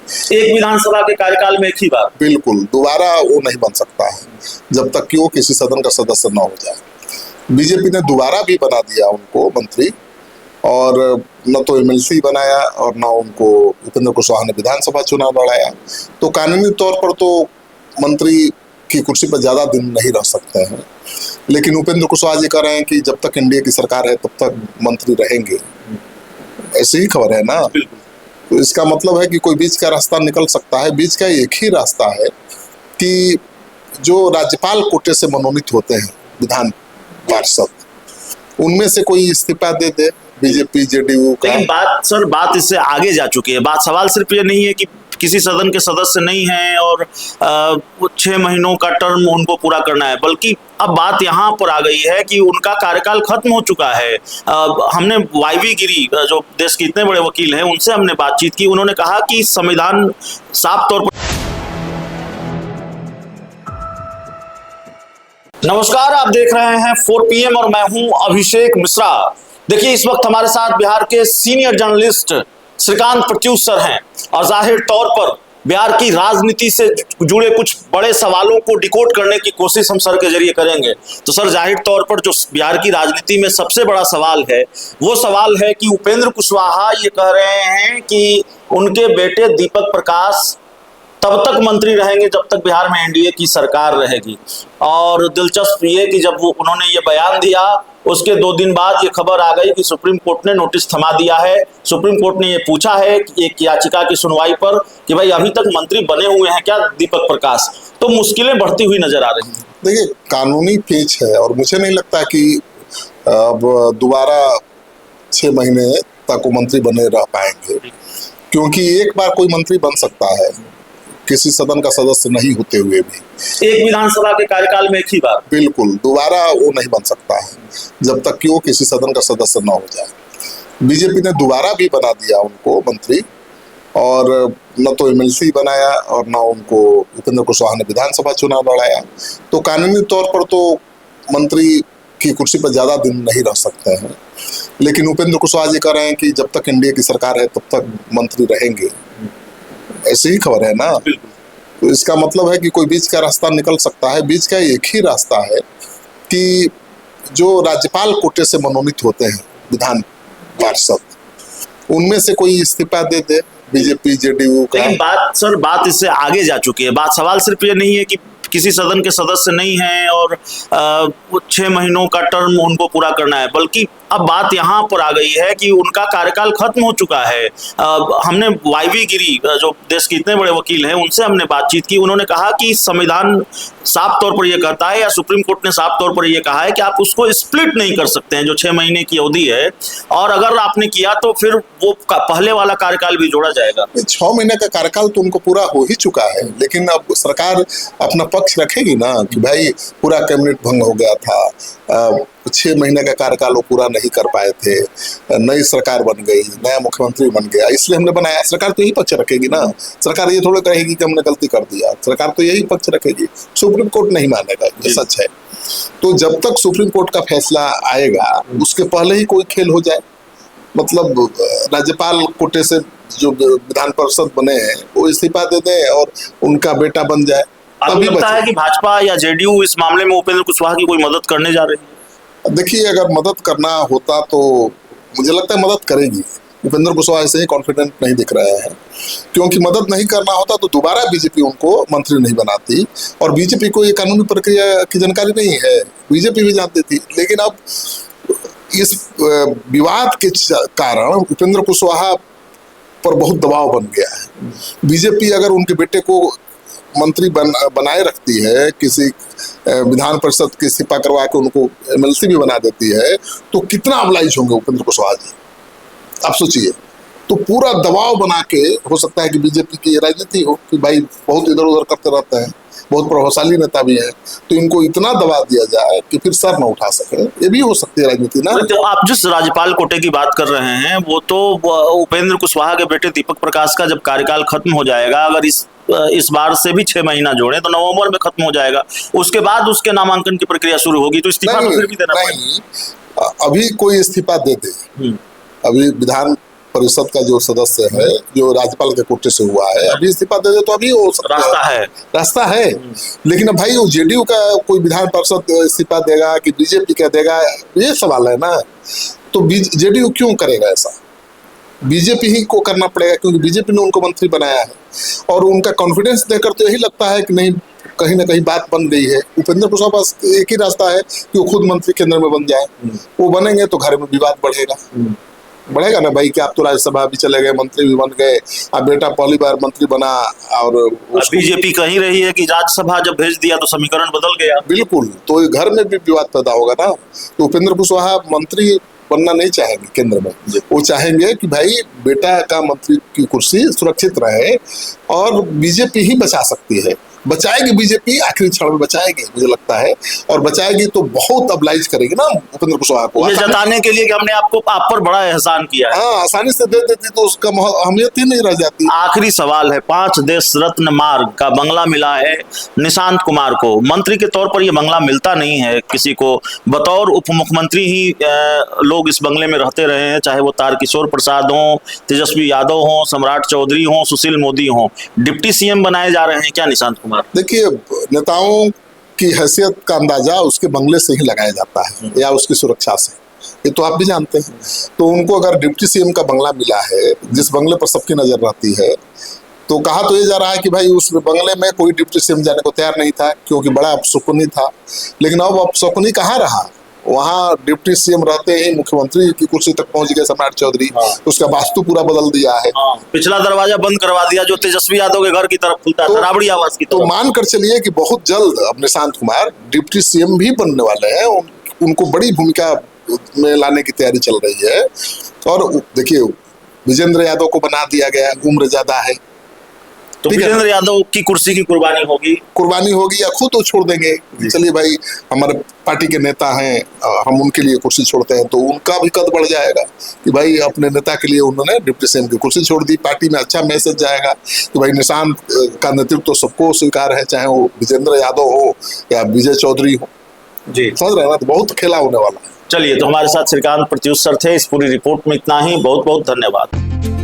एक विधानसभा के कार्यकाल में एक ही बार। बिल्कुल, दोबारा वो नहीं बन सकता है जब तक कि वो किसी सदन का सदस्य न हो जाए। बीजेपी ने दोबारा भी बना दिया उनको मंत्री, और न तो एमएलसी बनाया और न उनको उपेंद्र कुशवाहा ने विधानसभा चुनाव लड़ाया। तो कानूनी तौर पर तो मंत्री की कुर्सी पर ज्यादा दिन नहीं रह सकते हैं, लेकिन उपेंद्र कुशवाहा जी कह रहे हैं कि जब तक एनडीए की सरकार है तब तक मंत्री रहेंगे। ऐसी ही खबर है ना। तो इसका मतलब है कि कोई बीच का रास्ता निकल सकता है। बीच का एक ही रास्ता है कि जो राज्यपाल कोटे से मनोनीत होते हैं विधान पार्षद, उनमें से कोई इस्तीफा दे दे बीजेपी जेडीयू का। लेकिन बात इससे आगे जा चुकी है। बात सवाल सिर्फ ये नहीं है कि किसी सदन के सदस्य नहीं हैं और 6 महीनों का टर्म उनको पूरा करना है, बल्कि अब बात यहाँ पर आ गई है कि उनका कार्यकाल खत्म हो चुका है। हमने वाईवी गिरी, जो देश के इतने बड़े वकील हैं, उनसे हमने बातचीत की। उन्होंने कहा कि संविधान साफ तौर पर। नमस्कार, आप देख रहे हैं 4 PM और मैं हूं अभिषेक मिश्रा। देखिए, इस वक्त हमारे साथ बिहार के senior journalist Shrikant Pratyush sir हैं और जाहिर तौर पर बिहार की राजनीति से जुड़े कुछ बड़े सवालों को डिकोड करने की कोशिश हम सर के जरिए करेंगे। तो सर, जाहिर तौर पर जो बिहार की राजनीति में सबसे बड़ा सवाल है वो सवाल है कि उपेंद्र कुशवाहा ये कह रहे हैं कि उनके बेटे दीपक प्रकाश तब तक मंत्री रहेंगे जब तक बिहार में एनडीए की सरकार रहेगी। और दिलचस्प ये कि जब उन्होंने ये बयान दिया, उसके 2 दिन बाद ये खबर आ गई कि सुप्रीम कोर्ट ने नोटिस थमा दिया है। सुप्रीम कोर्ट ने ये पूछा है कि एक याचिका की सुनवाई पर कि भाई अभी तक मंत्री बने हुए हैं क्या दीपक प्रकाश। तो मुश्किलें बढ़ती हुई नजर आ रही हैं। देखिए, कानूनी पेच है और मुझे नहीं लगता कि अब दोबारा 6 महीने तक वो मंत्री बने रह पाएंगे, क्योंकि एक बार कोई मंत्री बन सकता है किसी सदन का सदस्य नहीं होते हुए भी। एक विधानसभा के कार्यकाल में एक ही बार। बिल्कुल, दोबारा वो नहीं बन सकता है जब तक कि वो किसी सदन का सदस्य न हो जाए। बीजेपी ने दोबारा भी बना दिया उनको मंत्री, और न तो एमएलसी बनाया और न उनको उपेंद्र कुशवाहा ने विधानसभा चुनाव लड़ाया। तो कानूनी तौर पर तो मंत्री की कुर्सी पर ज्यादा दिन नहीं रह सकते हैं, लेकिन उपेंद्र कुशवाहा जी कह रहे हैं कि जब तक एनडीए की सरकार है तब तक मंत्री रहेंगे। ऐसी ही खबर है ना। तो इसका मतलब है कि कोई बीच का रास्ता निकल सकता है। बीच का एक ही रास्ता है कि जो राज्यपाल कोटे से मनोनीत होते हैं विधान पार्षद, उनमें से कोई इस्तीफा दे दे बीजेपी जेडीयू का। लेकिन बात इससे आगे जा चुकी है। बात सवाल सिर्फ ये नहीं है कि किसी सदन के सदस्य नहीं हैं और 6 महीनों का टर्म उनको पूरा करना है, बल्कि अब बात यहाँ पर आ गई है कि उनका कार्यकाल खत्म हो चुका है। हमने वाईवी गिरी, जो देश के इतने बड़े वकील हैं, उनसे हमने बातचीत की। उन्होंने कहा कि संविधान साफ तौर पर यह कहता है, या सुप्रीम कोर्ट ने साफ तौर पर यह कहा है कि आप उसको स्प्लिट नहीं कर सकते हैं, जो 6 महीने की अवधि है, और अगर आपने किया तो फिर वो पहले वाला कार्यकाल भी जोड़ा जाएगा। 6 महीने का कार्यकाल तो उनको पूरा हो ही चुका है, लेकिन अब सरकार अपना पक्ष रखेगी ना कि भाई पूरा कैबिनेट भंग हो गया था, 6 महीने का कार्यकाल वो पूरा नहीं कर पाए थे, नई सरकार बन गई, नया मुख्यमंत्री बन गया, इसलिए हमने बनाया। सरकार तो यही पक्ष रखेगी ना। सरकार ये थोड़ा कहेगी कि हमने गलती कर दिया। सरकार तो यही पक्ष रखेगी। सुप्रीम कोर्ट नहीं मानेगा, ये सच है। तो जब तक सुप्रीम कोर्ट का फैसला आएगा उसके पहले ही कोई खेल हो जाए, मतलब राज्यपाल कोटे से जो विधान परिषद बने हैं वो इस्तीफा दे दें और उनका बेटा बन जाए। आपको लगता है कि भाजपा या जेडीयू इस मामले में उपेंद्र कुशवाहा की कोई मदद करने जा रही है? देखिए, अगर मदद करना होता तो मुझे लगता है मदद करेगी। उपेंद्र कुशवाहा ऐसे ही कॉन्फिडेंट नहीं दिख रहे हैं, क्योंकि मदद नहीं करना होता तो दोबारा बीजेपी उनको मंत्री नहीं बनाती, और बीजेपी को ये कानूनी प्रक्रिया की जानकारी नहीं है। बीजेपी भी जानती थी, लेकिन अब इस विवाद के कारण उपेंद्र कुशवाहा पर बहुत दबाव बन गया है। बीजेपी अगर उनके बेटे को मंत्री बनाए रखती है, किसी विधान परिषद की इस्तीफा करवा के उनको एमएलसी भी बना देती है, तो कितना अबलाइज होंगे उपेंद्र कुशवाहा जी, आप सोचिए। तो पूरा दबाव बना के हो सकता है कि बीजेपी की ये राजनीति हो कि भाई बहुत इधर उधर करते रहते हैं, बहुत प्रभावशाली नेता भी है, तो इनको इतना दबा दिया जाए कि फिर सर न उठा सके। ये भी हो सकती है राजनीति ना। तो आप जिस राज्यपाल कोटे की बात कर रहे हैं वो तो उपेंद्र कुशवाहा के बेटे दीपक प्रकाश का जब कार्यकाल खत्म हो जाएगा, अगर इस बार से भी 6 महीना जोड़े तो नवंबर में खत्म हो जाएगा, उसके बाद उसके नामांकन की प्रक्रिया शुरू होगी, तो इस्तीफा तो फिर भी देना पड़ेगा। अभी कोई इस्तीफा दे दे, अभी विधान परिषद का जो सदस्य है, जो राज्यपाल के कोटे से हुआ है, अभी इस्तीफा दे दे तो अभी हो सकता है, रास्ता है। लेकिन अब भाई वो जेडीयू का कोई विधान पार्षद इस्तीफा देगा कि बीजेपी का देगा, ये सवाल है ना। तो जेडीयू क्यों करेगा ऐसा? बीजेपी ही को करना पड़ेगा, क्योंकि बीजेपी ने उनको मंत्री बनाया है और उनका कॉन्फिडेंस देकर तो यही लगता है कि नहीं, कहीं ना कहीं बात बन गई है। उपेंद्र कुशवाहा पास एक ही रास्ता है कि वो खुद मंत्री केंद्र में बन जाए। वो बनेंगे तो घर में विवाद बढ़ेगा ना भाई, कि आप तो राज्यसभा भी चले गए, मंत्री भी बन गए, अब बेटा पहली बार मंत्री बना और बीजेपी कही रही है कि राज्यसभा जब भेज दिया तो समीकरण बदल गया। बिल्कुल, तो घर में भी विवाद पैदा होगा ना। तो उपेंद्र कुशवाहा मंत्री बनना नहीं चाहेंगे केंद्र में, वो चाहेंगे कि भाई बेटा का मंत्री की कुर्सी सुरक्षित रहे और बीजेपी ही बचा सकती है। बचाएगी बीजेपी, आखिरी क्षण में बचाएगी मुझे लगता है, और बचाएगी तो बहुत अब्लाइज करेगी ना उपेंद्र कुशवाहा को, ये जताने के लिए कि हमने आप पर बड़ा एहसान किया है। हाँ, आसानी से दे देती तो उसका अहमियत ही नहीं रह जाती। आखिरी सवाल है, 5 देश रत्न मार्ग का बंगला मिला है निशांत कुमार को। मंत्री के तौर पर यह बंगला मिलता नहीं है किसी को, बतौर उप मुख्यमंत्री ही लोग इस बंगले में रहते रहे हैं, चाहे वो तारकिशोर प्रसाद हो, तेजस्वी यादव हो, सम्राट चौधरी हो, सुशील मोदी हो। डिप्टी सीएम बनाए जा रहे हैं क्या निशांत कुमार? देखिए, नेताओं की हैसियत का अंदाजा उसके बंगले से ही लगाया जाता है या उसकी सुरक्षा से, ये तो आप भी जानते हैं। तो उनको अगर डिप्टी सीएम का बंगला मिला है, जिस बंगले पर सबकी नजर रहती है, तो कहा तो ये जा रहा है कि भाई उस बंगले में कोई डिप्टी सीएम जाने को तैयार नहीं था, क्योंकि बड़ा अपशकुनी था। लेकिन अब अपशकुनी कहाँ रहा, वहाँ डिप्टी सीएम रहते ही मुख्यमंत्री की कुर्सी तक पहुंच गए सम्राट चौधरी। उसका वास्तु पूरा बदल दिया है। पिछला दरवाजा बंद करवा दिया जो तेजस्वी यादव के घर की तरफ खुलता था, राबड़ी आवास की तरफ। तो मान कर चलिए कि बहुत जल्द अब निशांत कुमार डिप्टी सीएम भी बनने वाले हैं। उनको बड़ी भूमिका में लाने की तैयारी चल रही है। और देखिए, विजेंद्र यादव को बना दिया गया, उम्र ज्यादा है, तो विजेंद्र यादव की कुर्सी की कुर्बानी होगी या खुद वो छोड़ देंगे, चलिए भाई हमारे पार्टी के नेता हैं, हम उनके लिए कुर्सी छोड़ते हैं, तो उनका भी कद बढ़ जाएगा कि भाई अपने नेता के लिए उन्होंने डिप्टी सीएम की कुर्सी छोड़ दी। पार्टी में अच्छा मैसेज जाएगा कि भाई निशांत का नेतृत्व तो सबको स्वीकार है, चाहे वो विजेंद्र यादव हो या विजय चौधरी हो जी, समझ रहे हैं ना। तो बहुत खेला होने वाला है। चलिए, तो हमारे साथ श्रीकांत प्रत्युष सर थे। इस पूरी रिपोर्ट में इतना ही। बहुत बहुत धन्यवाद।